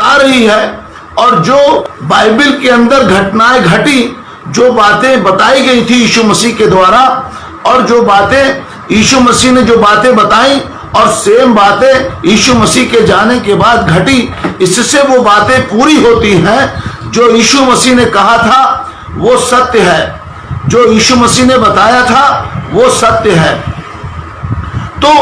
आ रही है और जो बाइबल के अंदर घटनाएं घटी, जो बातें बताई गई थी यीशु मसीह के द्वारा, और जो बातें यीशु मसीह ने जो बातें बताई और सेम बातें यीशु मसीह के जाने के बाद घटी, इससे वो बातें पूरी होती हैं। जो यीशु मसीह ने कहा था वो सत्य है, जो यीशु मसीह ने बताया था वो सत्य है। तो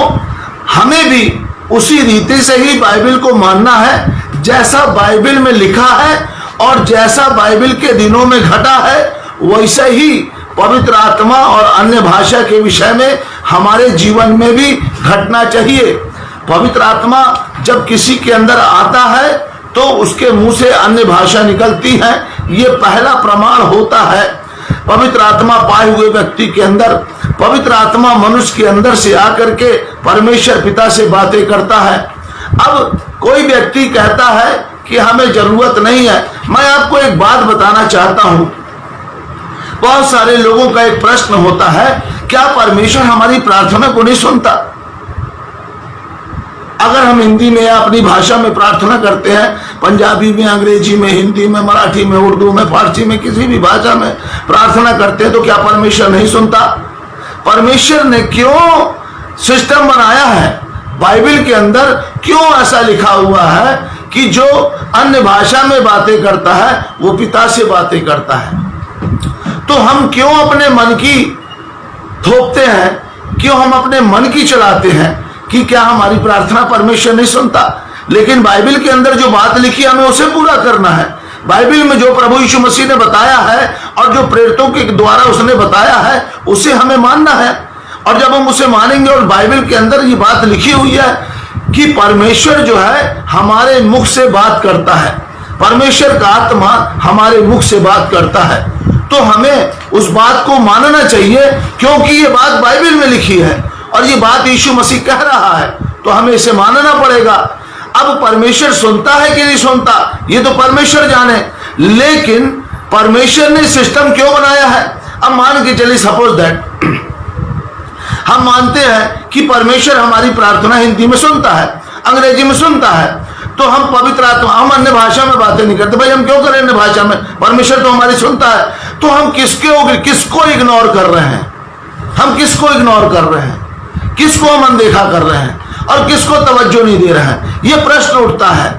हमें भी उसी रीति से ही बाइबल को मानना है, जैसा बाइबल में लिखा है और जैसा बाइबल के दिनों में घटा है वैसा ही पवित्र आत्मा और अन्य भाषा के विषय में हमारे जीवन में भी घटना चाहिए। पवित्र आत्मा जब किसी के अंदर आता है तो उसके मुंह से अन्य भाषा निकलती है, ये पहला प्रमाण होता है। पवित्र आत्मा पाए हुए व्यक्ति के अंदर, पवित्र आत्मा मनुष्य के अंदर से आकर के परमेश्वर पिता से बातें करता है। अब कोई व्यक्ति कहता है कि हमें जरूरत नहीं है। मैं आपको एक बात बताना चाहता हूं, बहुत सारे लोगों का एक प्रश्न होता है, क्या परमेश्वर हमारी प्रार्थना को नहीं सुनता? अगर हम हिंदी में या अपनी भाषा में प्रार्थना करते हैं, पंजाबी में, अंग्रेजी में, हिंदी में, मराठी में, उर्दू में, फारसी में, किसी भी भाषा में प्रार्थना करते हैं, तो क्या परमेश्वर नहीं सुनता? परमेश्वर ने क्यों सिस्टम बनाया है बाइबल के अंदर, क्यों ऐसा लिखा हुआ है कि जो अन्य भाषा में बातें करता है वो पिता से बातें करता है? तो हम क्यों अपने मन की थोपते हैं, क्यों हम अपने मन की चलाते हैं कि क्या हमारी प्रार्थना परमेश्वर नहीं सुनता? लेकिन बाइबल के अंदर जो बात लिखी हमें उसे पूरा करना है। बाइबल में जो प्रभु यीशु मसीह ने बताया है और जो प्रेरितों के द्वारा उसने बताया है उसे हमें मानना है। और जब हम उसे मानेंगे, और बाइबल के अंदर ये बात लिखी हुई है कि परमेश्वर जो है हमारे मुख से बात करता है, परमेश्वर का आत्मा हमारे मुख से बात करता है, तो हमें उस बात को मानना चाहिए, क्योंकि ये बात बाइबल में लिखी है और ये बात यीशु मसीह कह रहा है, तो हमें इसे मानना पड़ेगा। अब परमेश्वर सुनता है कि नहीं सुनता ये तो परमेश्वर जाने, लेकिन परमेश्वर ने सिस्टम क्यों बनाया है? अब मान के चलिए, सपोज दैट हम मानते हैं कि परमेश्वर हमारी प्रार्थना हिंदी में सुनता है, अंग्रेजी में सुनता है, तो हम पवित्र आत्मा, हम अन्य भाषा में बातें नहीं करते। भाई हम क्यों करें अन्य भाषा में? परमेश्वर तो हमारी सुनता है। तो हम किसको इग्नोर कर रहे हैं? हम किसको इग्नोर कर रहे हैं? किसको हम अनदेखा कर रहे हैं और किसको तवज्जो नहीं दे रहे हैं? ये प्रश्न उठता है।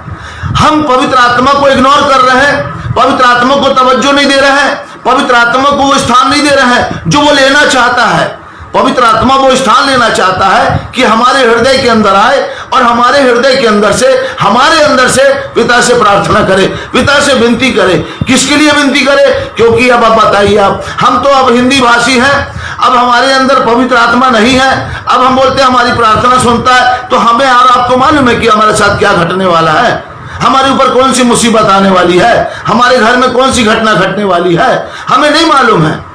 हम पवित्र आत्मा को इग्नोर कर रहे हैं, पवित्र आत्मा को तवज्जो नहीं दे रहे हैं, पवित्र आत्मा को वो स्थान नहीं दे रहे हैं जो वो लेना चाहता है। पवित्र आत्मा वो स्थान लेना चाहता है कि हमारे हृदय के अंदर आए और हमारे हृदय के अंदर से, हमारे अंदर से पिता से प्रार्थना करे, पिता से विनती करे। किसके लिए विनती करे? क्योंकि अब आप बताइए, आप हम तो अब हिंदी भाषी हैं, अब हमारे अंदर पवित्र आत्मा नहीं है। अब हम बोलते हैं हमारी प्रार्थना सुनता है, तो हमें और आपको मालूम है कि हमारे साथ क्या घटने वाला है, हमारे ऊपर कौन सी मुसीबत आने वाली है, हमारे घर में कौन सी घटना घटने वाली है, हमें नहीं मालूम है।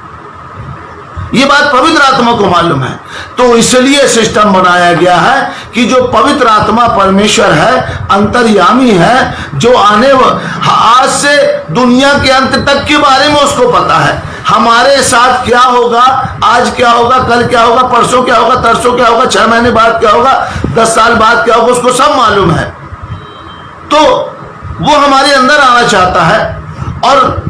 ये बात पवित्र आत्मा को मालूम है। तो इसलिए सिस्टम बनाया गया है कि जो पवित्र आत्मा परमेश्वर है, अंतर्यामी है, जो आज से दुनिया के अंत तक के बारे में उसको पता है। हमारे साथ क्या होगा, आज क्या होगा, कल क्या होगा, परसों क्या होगा, तरसों क्या होगा, 6 महीने बाद क्या होगा, 10 साल बाद क्या होगा, उसको सब मालूम है। तो वो हमारे अंदर आना चाहता है और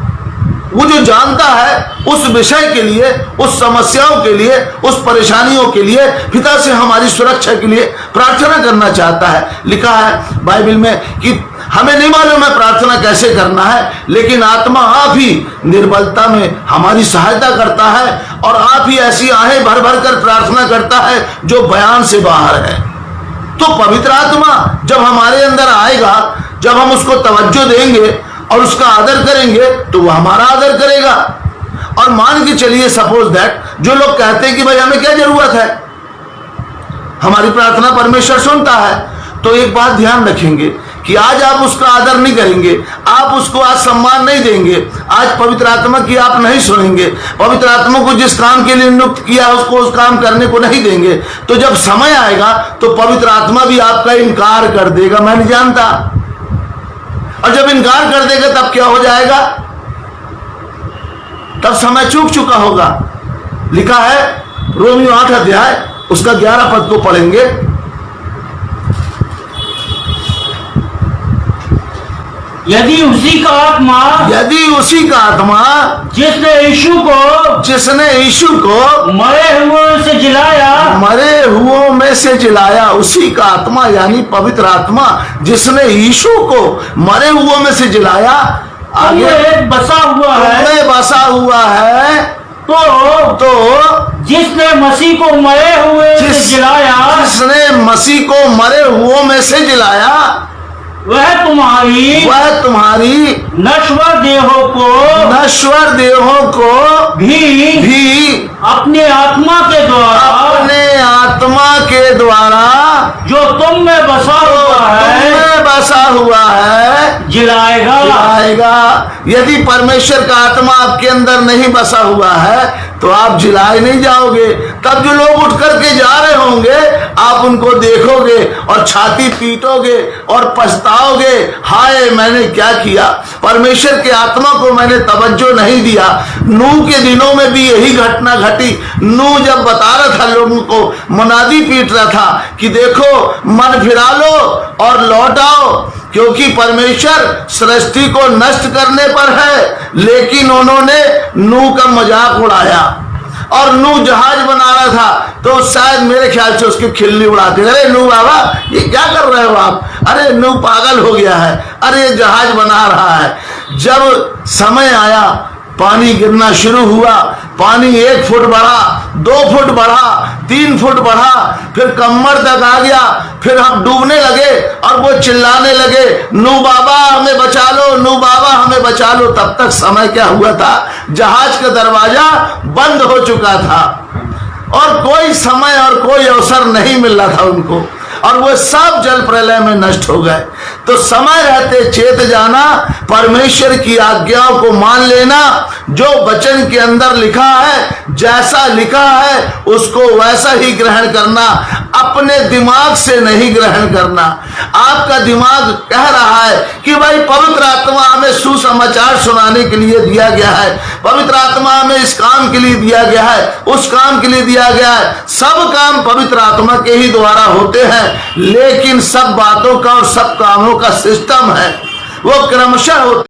वो जो जानता है उस विषय के लिए, उस समस्याओं के लिए, उस परेशानियों के लिए पिता से हमारी सुरक्षा के लिए प्रार्थना करना चाहता है। लिखा है बाइबल में कि हमें नहीं मालूम है प्रार्थना कैसे करना है, लेकिन आत्मा आप ही निर्बलता में हमारी सहायता करता है और आप ही ऐसी आहें भर भर कर प्रार्थना करता है जो बयान से बाहर है। तो पवित्र आत्मा जब हमारे अंदर आएगा, जब हम उसको तवज्जो देंगे और उसका आदर करेंगे, तो वो हमारा आदर करेगा। और मान के चलिए, सपोज दैट जो लोग कहते हैं कि भाई हमें क्या जरूरत है, हमारी प्रार्थना परमेश्वर सुनता है, तो एक बात ध्यान रखेंगे कि आज आप उसका आदर नहीं करेंगे, आप उसको आज सम्मान नहीं देंगे, आज पवित्र आत्मा की आप नहीं सुनेंगे, पवित्र आत्मा को जिस काम के लिए नियुक्त किया उसको उस काम करने को नहीं देंगे, तो जब समय आएगा तो पवित्र आत्मा भी आपका इनकार कर देगा, मैं नहीं जानता। और जब इनकार कर देगा तब क्या हो जाएगा? तब समय चूक चुका होगा। लिखा है रोमियो 8 अध्याय उसका 11 पद को पढ़ेंगे। यदि उसी का आत्मा जिसने यीशु को मरे हुओं में से जिलाया, उसी का आत्मा यानी पवित्र आत्मा जिसने यीशु को मरे हुओं में से जिलाया, आगे बसा हुआ है, तो जिसने मसीह को मरे हुओं में से जिलाया, वह तुम्हारी नश्वर देहों को भी अपने आत्मा के द्वारा जो तुम में बसा हुआ है जिलाएगा। यदि परमेश्वर का आत्मा आपके अंदर नहीं बसा हुआ है तो आप जिलाए नहीं जाओगे। तब जो लोग उठ करके जा रहे होंगे आप उनको देखोगे और छाती पीटोगे और पछताओगे, हाय मैंने क्या किया, परमेश्वर के आत्मा को मैंने तवज्जो नहीं दिया। नूह के दिनों में भी यही घटना घटी। नूह जब बता रहा था लोगों को, मुनादी पीट रहा था कि देखो मन फिरा लो और लौट आओ, क्योंकि परमेश्वर सृष्टि को नष्ट करने पर है। लेकिन उन्होंने नूह का मजाक उड़ाया और नूह जहाज बना रहा था तो शायद मेरे ख्याल से उसकी खिल्ली उड़ाते, अरे नूह बाबा ये क्या कर रहे हो आप, अरे नूह पागल हो गया है, अरे ये जहाज बना रहा है। जब समय आया पानी गिरना शुरू हुआ, पानी 1 फुट बढ़ा, 2 फुट बढ़ा, 3 फुट बढ़ा, फिर कमर तक आ गया, फिर हम डूबने लगे और वो चिल्लाने लगे, नूह बाबा हमें बचा लो, नूह बाबा हमें बचा लो। तब तक समय क्या हुआ था, जहाज का दरवाजा बंद हो चुका था और कोई समय और कोई अवसर नहीं मिल रहा था उनको, और वो सब जल प्रलय में नष्ट हो गए। तो समय रहते चेत जाना, परमेश्वर की आज्ञाओं को मान लेना, जो वचन के अंदर लिखा है, जैसा लिखा है उसको वैसा ही ग्रहण करना, अपने दिमाग से नहीं ग्रहण करना। आपका दिमाग कह रहा है कि भाई पवित्र आत्मा हमें सुसमाचार सुनाने के लिए दिया गया है, पवित्र आत्मा हमें इस काम के लिए दिया गया है, उस काम के लिए दिया गया है। सब काम पवित्र आत्मा के ही द्वारा होते हैं, लेकिन सब बातों का और सब कामों का सिस्टम है, वो क्रमशः होता